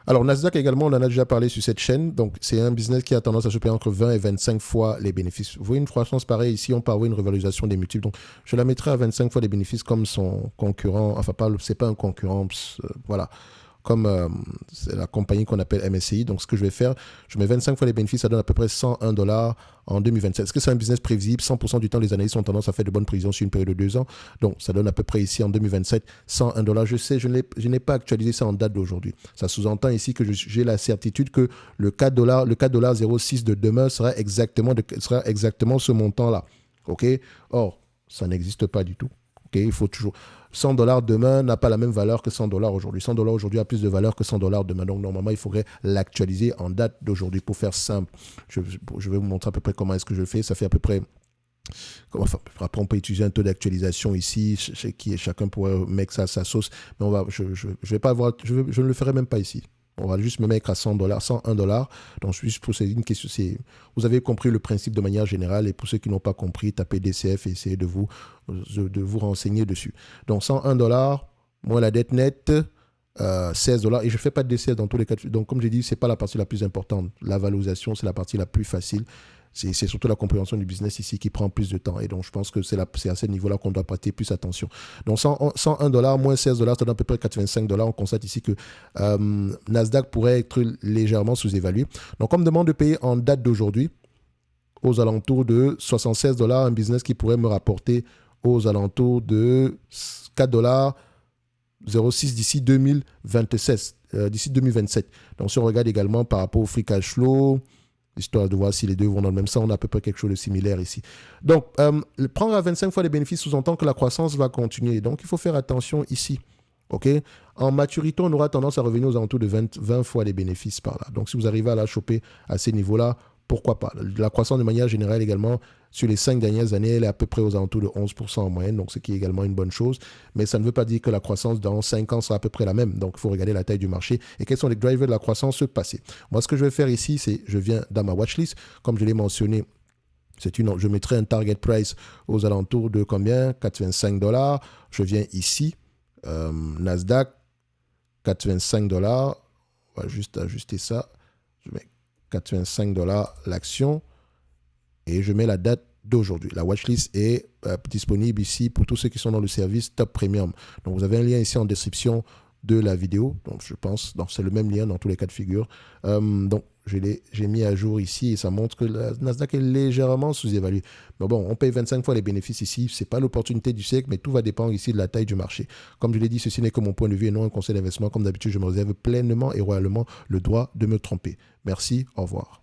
Alors, Nasdaq également, on en a déjà parlé sur cette chaîne. Donc, c'est un business qui a tendance à se payer entre 20 et 25 fois les bénéfices. Vous voyez une croissance pareille ici, on peut avoir une revalorisation des multiples. Donc, je la mettrai à 25 fois les bénéfices comme son concurrent. Enfin, c'est pas un concurrent, voilà, comme c'est la compagnie qu'on appelle MSCI. Donc, ce que je vais faire, je mets 25 fois les bénéfices, ça donne à peu près 101 dollars en 2027. Est-ce que c'est un business prévisible? 100% du temps, les analystes ont tendance à faire de bonnes prévisions sur une période de 2 ans. Donc, ça donne à peu près ici en 2027 101 dollars. Je sais, je n'ai pas actualisé ça en date d'aujourd'hui. Ça sous-entend ici que j'ai la certitude que le 4 dollars, le 4,06 de demain sera exactement ce montant-là. OK? Or, ça n'existe pas du tout. OK? Il faut toujours. 100 dollars demain n'a pas la même valeur que 100 dollars aujourd'hui. 100 dollars aujourd'hui a plus de valeur que 100 dollars demain. Donc, normalement, il faudrait l'actualiser en date d'aujourd'hui pour faire simple. Je vais vous montrer à peu près comment est-ce que je fais. Ça fait à peu près. Enfin, après, on peut utiliser un taux d'actualisation ici, chacun pourrait mettre ça à sa sauce. Mais je vais pas avoir, je ne le ferai même pas ici. On va juste me mettre à 100 dollars, 101 dollars. Donc, juste pour c'est une question, vous avez compris le principe de manière générale. Et pour ceux qui n'ont pas compris, tapez DCF et essayez de vous renseigner dessus. Donc, 101 dollars, moins la dette nette, 16 dollars. Et je ne fais pas de DCF dans tous les cas. Donc, comme j'ai dit, ce n'est pas la partie la plus importante. La valorisation, c'est la partie la plus facile. C'est surtout la compréhension du business ici qui prend plus de temps. Et donc, je pense que c'est à ce niveau-là qu'on doit prêter plus attention. Donc, 101 dollars moins 16 dollars, ça donne à peu près 85 dollars. On constate ici que Nasdaq pourrait être légèrement sous-évalué. Donc, on me demande de payer en date d'aujourd'hui aux alentours de 76 dollars, un business qui pourrait me rapporter aux alentours de 4 dollars 06 d'ici 2027. Donc, si on regarde également par rapport au free cash flow, histoire de voir si les deux vont dans le même sens, on a à peu près quelque chose de similaire ici. Donc, prendre à 25 fois les bénéfices sous-entend que la croissance va continuer. Donc, il faut faire attention ici. OK? En maturité, on aura tendance à revenir aux alentours de 20 fois les bénéfices par là. Donc, si vous arrivez à la choper à ces niveaux-là, pourquoi pas? La croissance de manière générale également, sur les 5 dernières années, elle est à peu près aux alentours de 11% en moyenne, donc ce qui est également une bonne chose. Mais ça ne veut pas dire que la croissance dans 5 ans sera à peu près la même. Donc, il faut regarder la taille du marché et quels sont les drivers de la croissance passée. Moi, ce que je vais faire ici, c'est je viens dans ma watchlist. Comme je l'ai mentionné, je mettrai un target price aux alentours de combien? 85 dollars. Je viens ici, Nasdaq, 85 dollars. On va juste ajuster ça. Je mets 85 dollars l'action et je mets la date d'aujourd'hui. La watchlist est disponible ici pour tous ceux qui sont dans le service Top Premium. Donc, vous avez un lien ici en description de la vidéo. Donc, je pense, c'est le même lien dans tous les cas de figure. Donc, j'ai mis à jour ici et ça montre que la Nasdaq est légèrement sous-évaluée. Mais bon, on paye 25 fois les bénéfices ici. Ce n'est pas l'opportunité du siècle, mais tout va dépendre ici de la taille du marché. Comme je l'ai dit, ceci n'est que mon point de vue et non un conseil d'investissement. Comme d'habitude, je me réserve pleinement et royalement le droit de me tromper. Merci, au revoir.